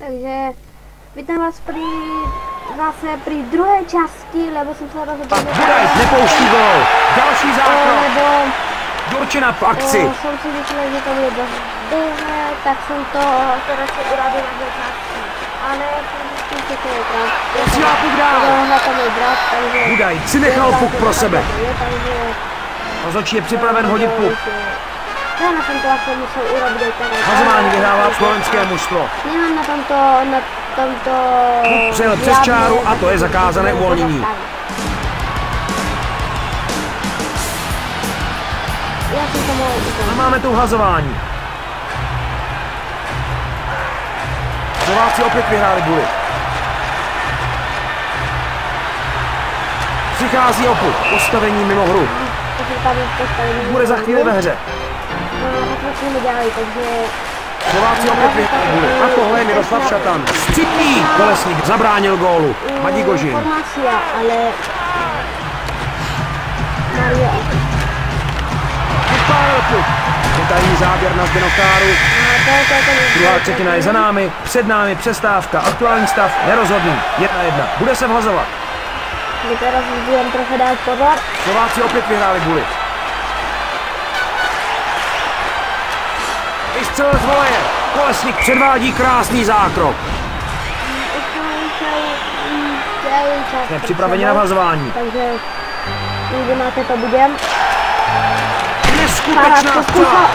Takže vítám vás zase při druhé části, lebo jsem se rozhodl, že... Budajs nepouští gol, další zákrok. Lebo... Jurčina v akci. Jsem si myslel, že to bude dost dlouhé, tak jsem to radši uradil na dvě části. Ale jsem si to je krát. Posílá puk dál. Budaj si nechal puk pro sebe. Rozhodčí je připraven hodit puk. Já na tomto asi musel urobit. Hazování vyhrává slovenské mužstvo. Nemám na tomto... Puk přejel přes čáru a to je zakázané uvolnění. Já jsem to mohl ukončit. A máme tu hazování. Slováci opět vyhráli buly. Přichází o puk, postavení mimo hru. Bude za chvíli ve hře. Slováci opět vyhráli buly. A tohle je Miroslav Šatan. Střipní Kolesník zabránil gólu. Madi Gožin. Vypálil puk. Detailní záběr na Zdenokáru. Druhá třetina je za námi, před námi přestávka, aktuální stav nerozhodný, 1-1. Bude se vhazovat. My teraz budeme trochu dát pozor. Slováci opět vyhráli buly. Vystřelil z voleje. Kolesník předvádí krásný zákrok. Jsme připraveni na vhazování. Takže někdy máte to budem. Neskutečná střela.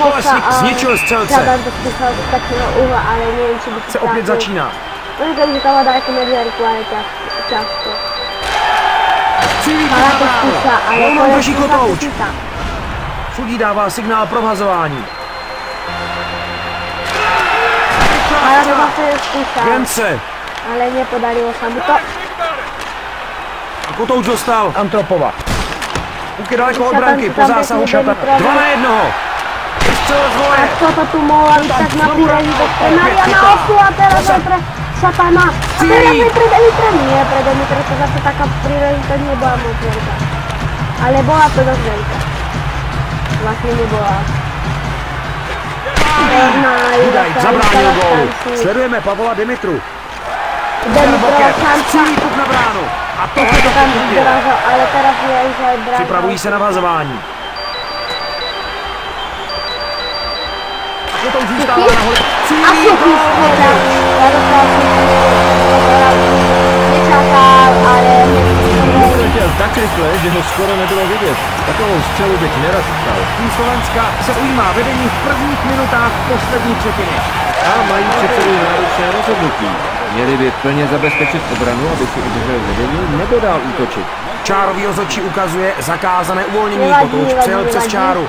Kolesník zničil střelce. Se opět začíná. Takže to dá jako medvěrku, ale často. Cílí to na bránu. Golman drží kotouč. Sudí dává signál pro vhazování. Vence. Ale nepodarilo se mu to. A kotouč dostal Antropova. Puk je daleko od branky, po zásahu Šatana. 2-1. Vystřelil z voleje. A co to tu mohla být tak na příležitost? Mariana Osu a teraz je pre Šatana. A teraz je pre Demitra. Nie, pre Demitra to zase taká príležitost nebola moc veľká. Ale bola to dosť veľká. Vlastne nebola. Budaj zabránil gólu. Sledujeme Pavola Demitru. Střílí puk na bránu. A tohle to chytě. Připravují se na vhazování. A to zůstává nahoře. Cílí gól. Letěl tak rychle, že ho skoro nebylo vidět. Takovou střelu bych nerad stál. Tým Slovenska se ujímá vedení v prvních minutách poslední třetiny. A mají před sebou náročné rozhodnutí. Měli by plně zabezpečit obranu, aby si udržel vedení, nebo dál útočit. Čárový rozhodčí ukazuje zakázané uvolnění, kotouč přejel přes čáru.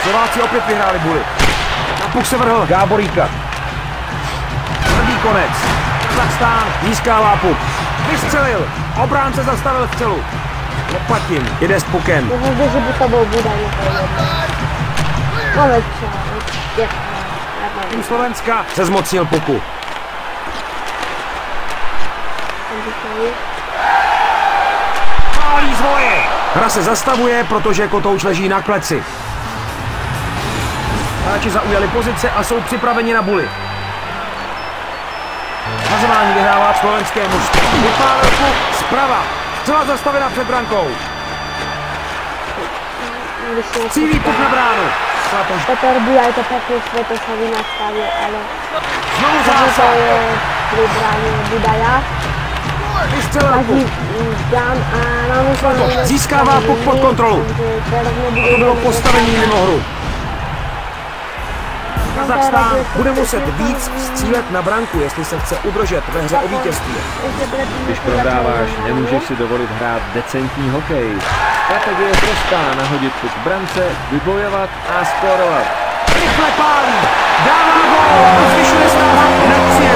Slováci opět vyhráli buly. Na puk se vrhl Gáboríka. Tvrdý konec. Kazachstán získává puk. Vystřelil. Obránce zastavil střelu. Lopatin jede s pukem. Že by to byl Budaj. Ale čo? Tým Slovenska se zmocnil puku. Pálí z voleje. Hra se zastavuje, protože kotouč leží na kleci. Hráči zaujali pozice a jsou připraveni na buly. Hazování vyhrává slovenské mužstvo. Vypálil puk zprava. Střela zastavena před brankou. Cílí puk na bránu. Petr Budaj to pekne Svetoslavi nastavil, ale... Znovu zásah. Pri bráně Budaja. Vystřelil puk. Získává puk pod kontrolu. To bylo postavení mimo hru. Kazachstán bude muset víc střílet na branku, jestli se chce udržet ve hře o vítězství. Když prodáváš, nemůžeš si dovolit hrát decentní hokej. Strategie je prostá, nahodit puk k brance, vybojovat a skórovat. Rychle pálí, dává gól a zvyšuje stav na 3-1.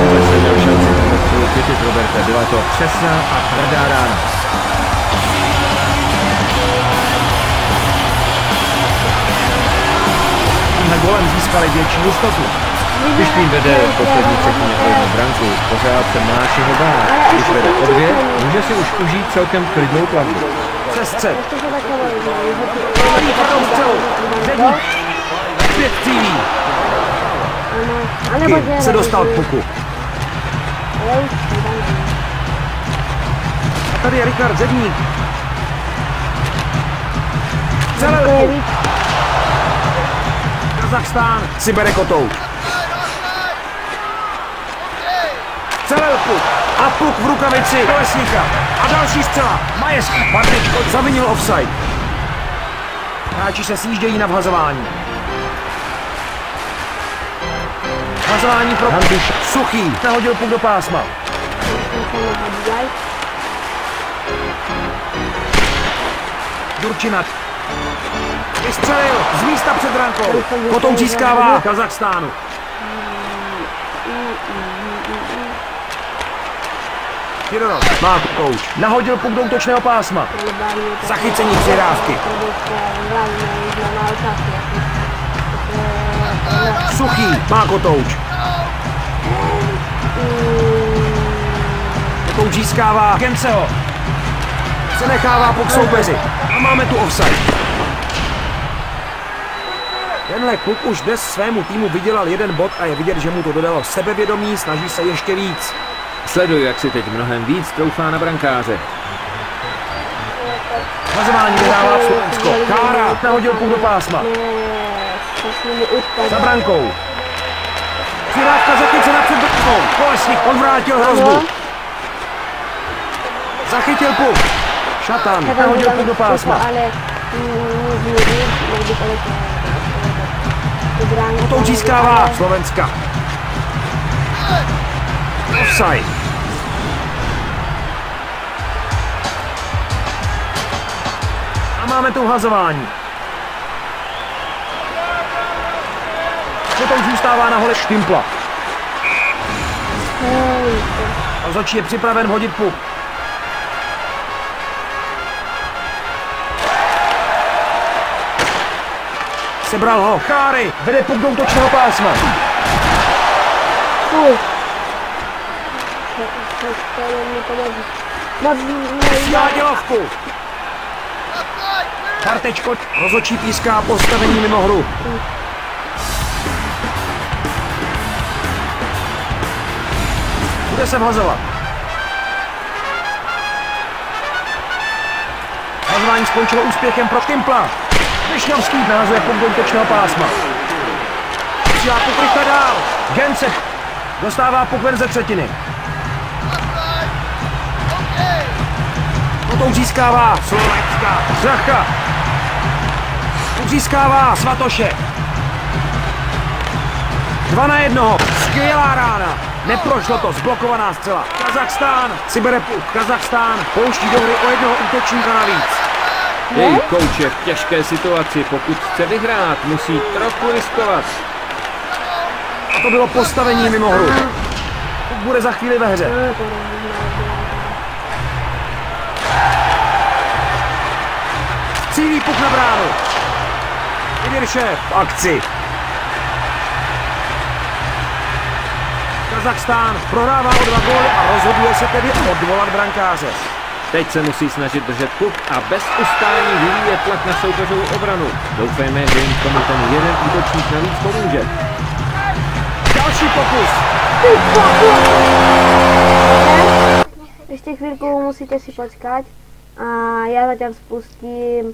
Vůbec neměl šanci na střelu chytit Roberta, byla to přesná a tvrdá rána. Tímhle golem získali větší jistotu. Když tým vede v poslední třetině o jednu branku, pořád se máš jeho bát. Když vede o dvě, může si už užít celkem klidnou plavbu. Přes střed. Pálí tvrdou střelu.Ředník Opět cílí. A nebo Se dostal k puku. A tady je Richard Zedník. Celé puk. Kazachstán si bere kotouč. Celé puk. A puk v rukavici Kolesníka. A další střela. Majeský. Bartečko zavinil offside. Hráči se sjíždějí na vhazování. Vhazování pro Hantuš. Suchý. Nahodil puk do pásma. Jurčinat. Vystřelil z místa před brankou. Kotouč získává Kazachstánu. Kirov má kotouč. Nahodil puk do útočného pásma. Zachycení přihrávky. Suchý má kotouč. Kotouč získává Genceho. Se nechává puk soupeři. A máme tu offside. Tenhle kluk už dnes svému týmu vydělal 1 bod a je vidět, že mu to dodalo sebevědomí, snaží se ještě víc. Sleduj, jak si teď mnohem víc troufá na brankáře. Vazování vyhrává Slovensko. Kára nahodil puk do pásma. Za brankou. Přihrávka zachycena před brankou. Kolesník odvrátil hrozbu. Zachytil puk. Šatan nahodil puk do pásma. Kotouč získává Slovenska. Offside. A máme tu hazování. Kotouč zůstává na hole Štimpla. Rozhodčí je připraven hodit puk. Sebral ho. Káry vede puk do útočného pásma. Dělá dělovku. Bartečko. Rozhodčí píská postavení mimo hru. Bude se vhazovat. Vhazování skončilo úspěchem pro Štimpla. Višňovský nahazuje puk do útočného pásma. Přijá puk rychle dál. Gence dostává puk ven ze třetiny. Kotouč získává Slovenská. Řacha. Puk získává Svatoše. 2-1. Skvělá rána. Neprošlo to, zblokovaná střela. Kazachstán si bere puk. Kazachstán pouští do hry o jednoho útočníka navíc. Její kouč je v těžké situaci, pokud chce vyhrát, musí trochu riskovat. A to bylo postavení mimo hru. Bude za chvíli ve hře. Cílí puk na bránu. Idiršev v akci. Kazachstán prohrává o 2 góly a rozhoduje se tedy odvolat brankáře. Teď se musí snažit držet puk a bez ustání vyvíjet tlak na soupeřovou obranu. Doufejme, že jim k tomu ten jeden útočník navíc pomůže. Další pokus. Ještě chvíľku musíte si počkať a ja zatiaľ spustím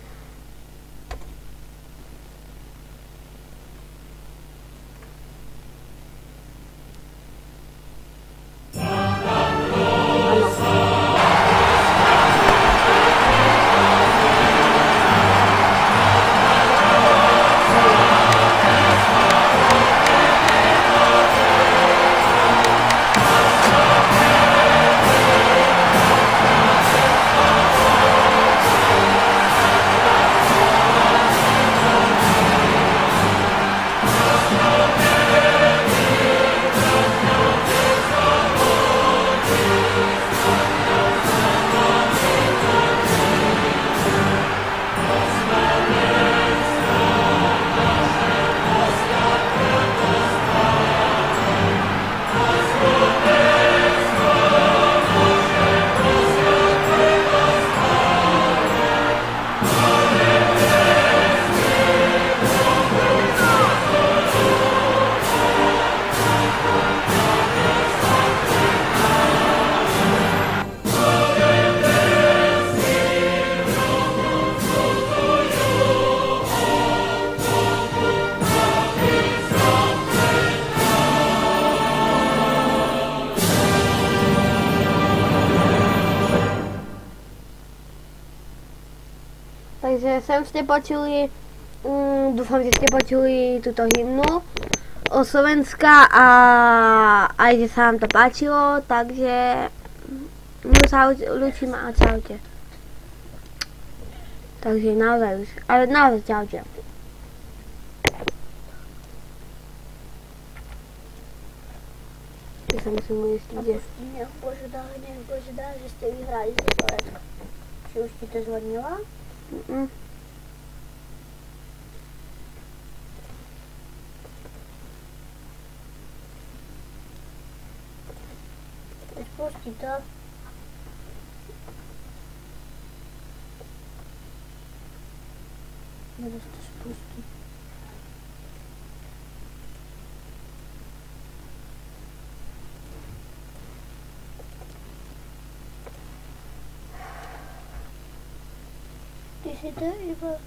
Takže sem ste počuli, dúfam, že ste počuli túto hymnu o Slovenska a aj, že sa vám to páčilo, takže sa ľúčim a čaute. Takže naozaj už, ale naozaj čaute. Ja sa musím ujistiť, že... Nech Bože dá, že ste vyhrali za Slovensko. Či už ti to zvonila? Spustí to. Teraz to spustí. Ty si to iba...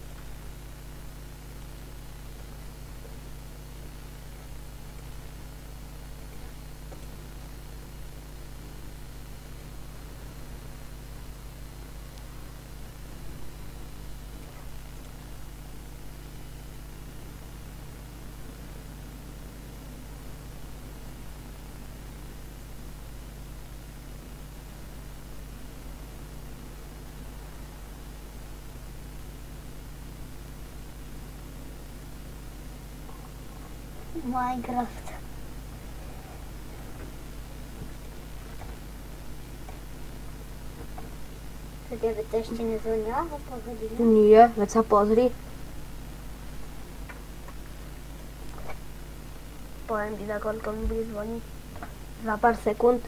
Minecraft. To tebe to ešte nezvonila po hodine? Nie, veď sa pozri. Poviem ti, za koľko mi bude zvoniť. Za pár sekúnd.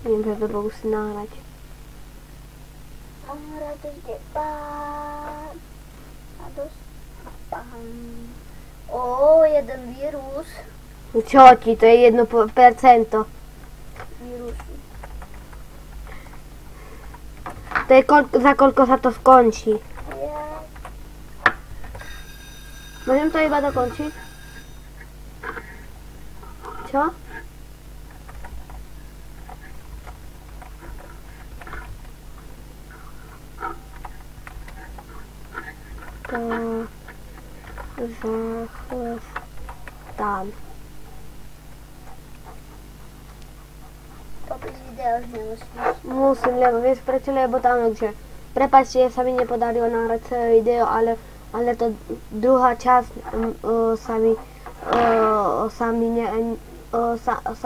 Neviem, že to musím nahrať. Radosti pán. Radost pán. Ó, jeden vírus. Čo ti, to je 1%. Vírusu. To je za koľko sa to skončí. Ja. Môžem to iba dokončiť? Čo? Zachlastan. Popis videa už nemusíš. Musím, lebo vieš prečo, lebo tam že prepáčte, sa mi nepodarilo nahrať celé video, ale to druhá časť sa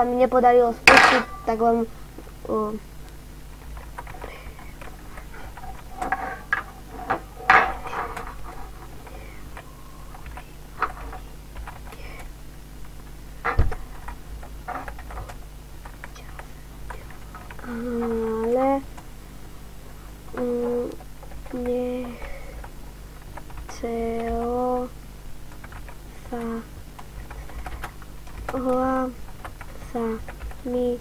mi nepodarilo spustiť, tak vám ale nechcelo sa mi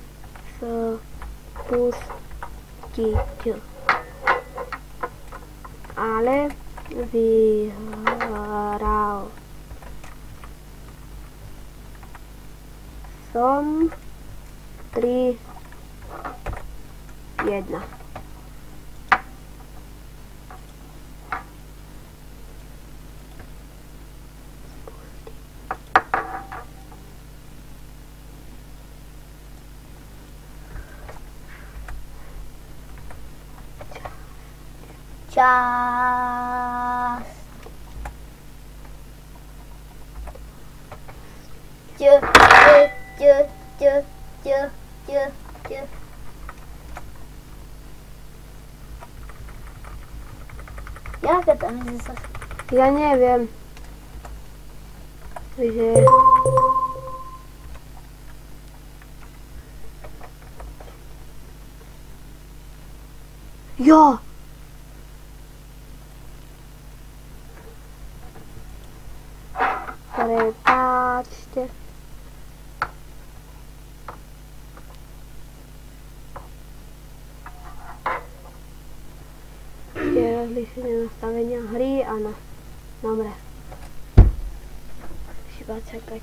spustiť, ale vyhral som 3-1. Čas. Jaká tam je zase? Ja neviem. Takže... Jo! Prepáčte. Rozlišenie nastavenia hry, áno. Dobre. Iba čakať.